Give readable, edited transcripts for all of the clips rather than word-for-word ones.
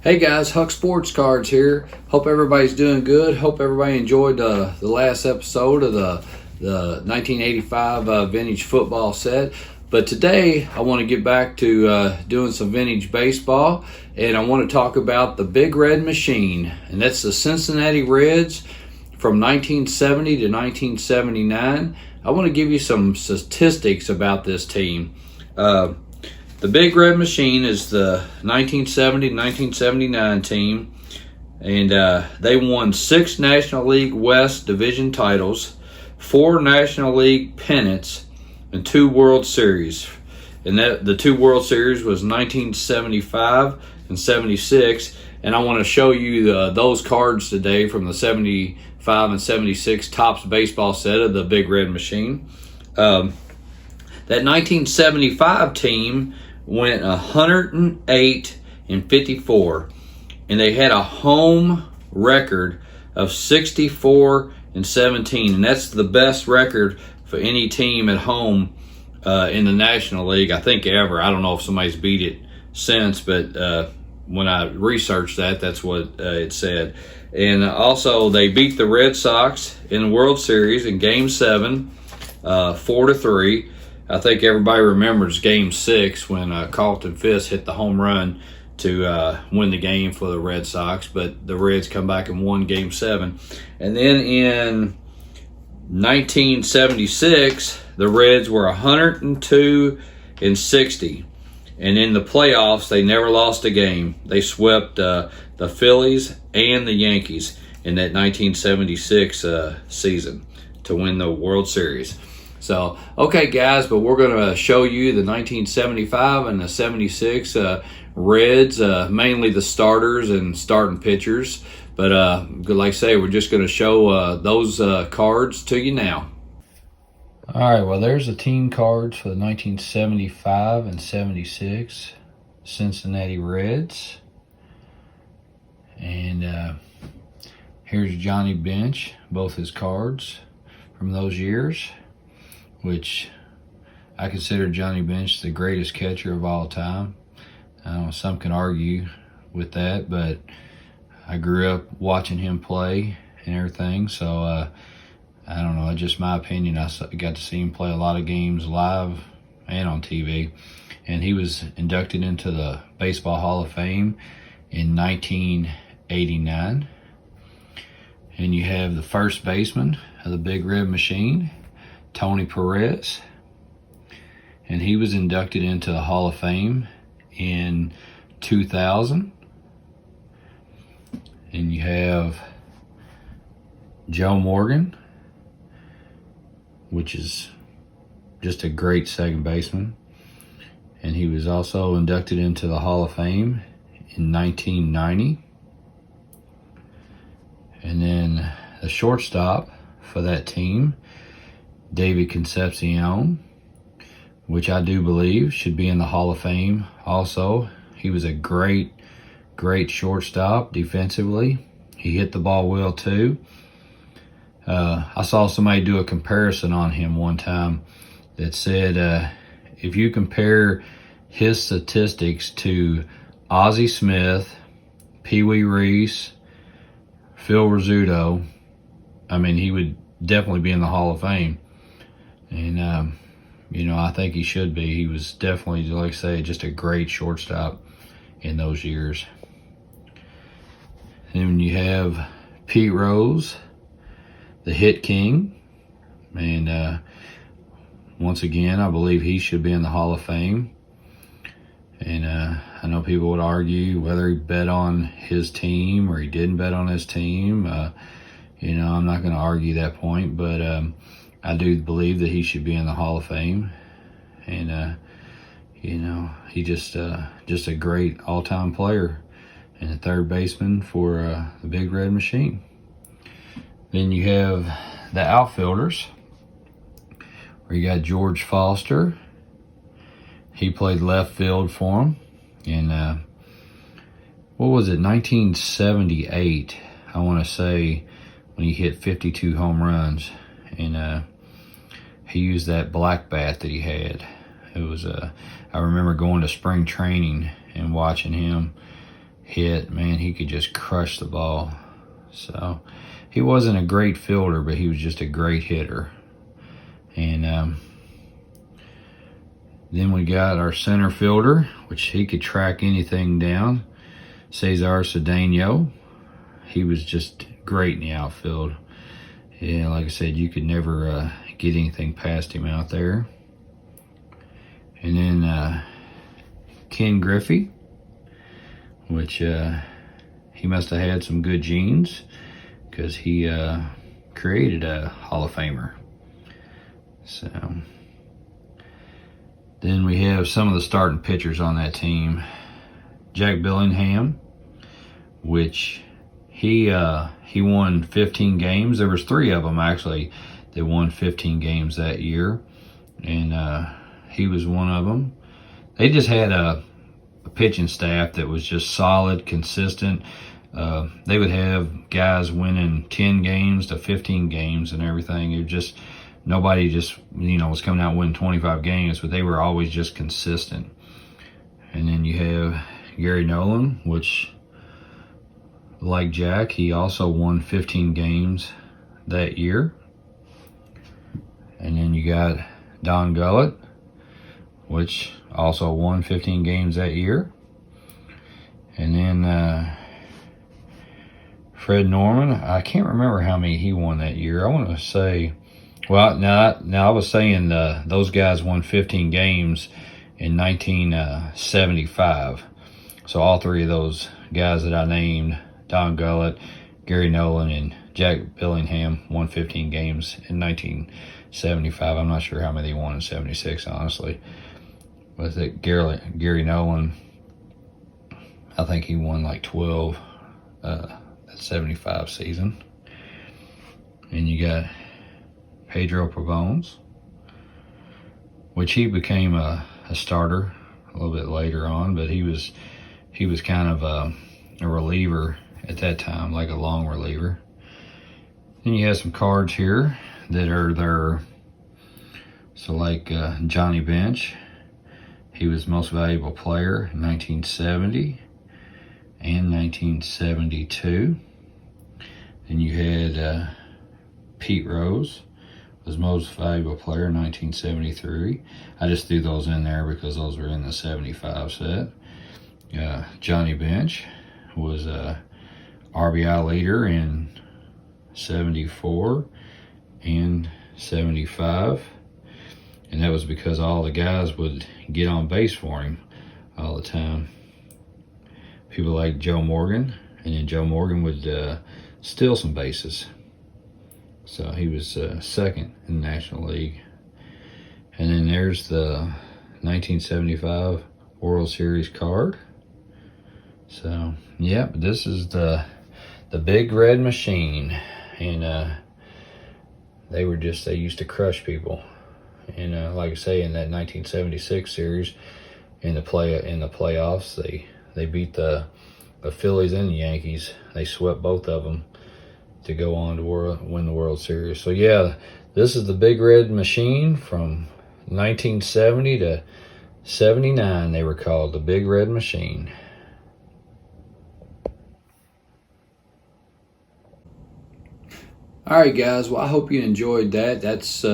Hey guys, Huck Sports Cards here. Hope everybody's doing good. Hope everybody enjoyed the last episode of the 1985 vintage football set. But today I want to get back to doing some vintage baseball, and I want to talk about the Big Red Machine, and that's the Cincinnati Reds from 1970 to 1979. I want to give you some statistics about this team. The Big Red Machine is the 1970 to 1979 team, and they won 6 National League West Division titles, 4 National League pennants, and 2 World Series. And the 2 World Series was 1975 and 76, and I want to show you those cards today from the 75 and 76 Topps baseball set of the Big Red Machine. That 1975 team went 108 and 54, and they had a home record of 64 and 17, and that's the best record for any team at home in the National League, I think, ever. I don't know if somebody's beat it since, but when I researched that, that's what it said. And also, they beat the Red Sox in the World Series in Game 7, 4-3. I think everybody remembers Game 6 when Carlton Fisk hit the home run to win the game for the Red Sox, but the Reds come back and won Game 7. And then in 1976, the Reds were 102 and 60. And in the playoffs, they never lost a game. They swept the Phillies and the Yankees in that 1976 season to win the World Series. So, okay, guys, but we're going to show you the 1975 and the 76 Reds, mainly the starters and starting pitchers. But like I say, we're just going to show those cards to you now. All right, well, there's the team cards for the 1975 and 76 Cincinnati Reds. And here's Johnny Bench, both his cards from those years, which I consider Johnny Bench the greatest catcher of all time. Some can argue with that, but I grew up watching him play and everything, so I don't know, it's just my opinion. I got to see him play a lot of games live and on TV, and he was inducted into the Baseball Hall of Fame in 1989. And you have the first baseman of the Big Red Machine, Tony Perez, and he was inducted into the Hall of Fame in 2000. And you have Joe Morgan, which is just a great second baseman, and he was also inducted into the Hall of Fame in 1990. And then the shortstop for that team, David Concepcion, which I do believe should be in the Hall of Fame also. He was a great shortstop defensively. He hit the ball well too. I saw somebody do a comparison on him one time that said if you compare his statistics to Ozzie Smith, Pee Wee Reese, Phil Rizzuto, I mean, he would definitely be in the Hall of Fame. And, I think he should be. He was definitely, like I say, just a great shortstop in those years. And then you have Pete Rose, the Hit King. And once again, I believe he should be in the Hall of Fame. And I know people would argue whether he bet on his team or he didn't bet on his team. I'm not going to argue that point, but I do believe that he should be in the Hall of Fame. And he just a great all-time player and a third baseman for the Big Red Machine. Then you have the outfielders, where you got George Foster. He played left field for him in, 1978, I want to say, when he hit 52 home runs. And he used that black bat that he had. It was I remember going to spring training and watching him hit, man, he could just crush the ball. So he wasn't a great fielder, but he was just a great hitter. And then we got our center fielder, which he could track anything down, Cesar Cedeno. He was just great in the outfield. Yeah, like I said, you could never get anything past him out there. And then Ken Griffey, which he must have had some good genes, because he created a Hall of Famer. So then we have some of the starting pitchers on that team. Jack Billingham, which he won 15 games. There was 3 of them actually that won 15 games that year, and he was one of them. They just had a pitching staff that was just solid, consistent. They would have guys winning 10 games to 15 games and everything. It just, nobody just, was coming out winning 25 games, but they were always just consistent. And then you have Gary Nolan, which, like Jack, he also won 15 games that year. And then you got Don Gullett, which also won 15 games that year. And then Fred Norman, I can't remember how many he won that year. I want to say, well, now I was saying those guys won 15 games in 1975. So all 3 of those guys that I named, Don Gullett, Gary Nolan, and Jack Billingham, won 15 games in 1975. I'm not sure how many they won in 76, honestly. But that Gary Nolan, I think he won like 12 that 75 season. And you got Pedro Pavones, which he became a starter a little bit later on, but he was kind of a reliever at that time, like a long reliever. Then you have some cards here that are there. So like Johnny Bench, he was most valuable player in 1970 and 1972. Then you had Pete Rose was most valuable player in 1973. I just threw those in there because those were in the 75 set. Johnny Bench was a RBI leader in 74 and 75. And that was because all the guys would get on base for him all the time. People like Joe Morgan, and then Joe Morgan would steal some bases. So he was second in the National League. And then there's the 1975 World Series card. So, yeah, this is the Big Red Machine. And they used to crush people. And like I say, in that 1976 series, in the playoffs, they beat the Phillies and the Yankees. They swept both of them to go on to win the World Series. So yeah, this is the Big Red Machine from 1970 to 79. They were called the Big Red Machine. All right, guys. Well, I hope you enjoyed that. That's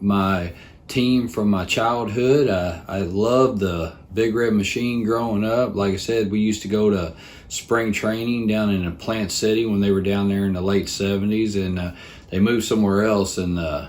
my team from my childhood. I loved the Big Red Machine growing up. Like I said, we used to go to spring training down in Plant City when they were down there in the late 70s, and they moved somewhere else in the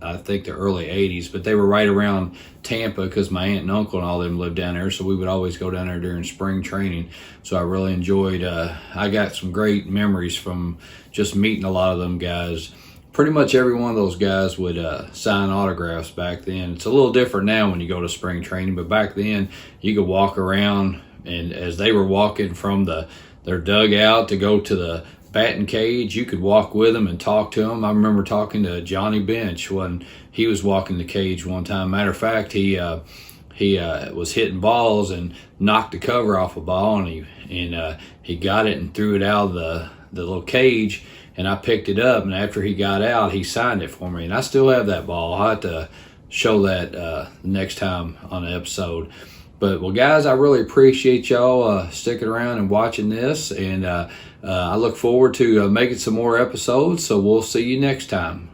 I think the early 80s, but they were right around Tampa because my aunt and uncle and all them lived down there, so we would always go down there during spring training. So I really enjoyed, I got some great memories from just meeting a lot of them guys. Pretty much every one of those guys would sign autographs back then. It's a little different now when you go to spring training, but back then you could walk around, and as they were walking from their dugout to go to the batting cage, you could walk with them and talk to them. I remember talking to Johnny Bench when he was walking the cage one time. Matter of fact, he was hitting balls and knocked the cover off a ball, and he got it and threw it out of the little cage, and I picked it up, and after he got out, he signed it for me, and I still have that ball. I'll have to show that next time on the episode. But well, guys, I really appreciate y'all sticking around and watching this, and I look forward to making some more episodes. So we'll see you next time.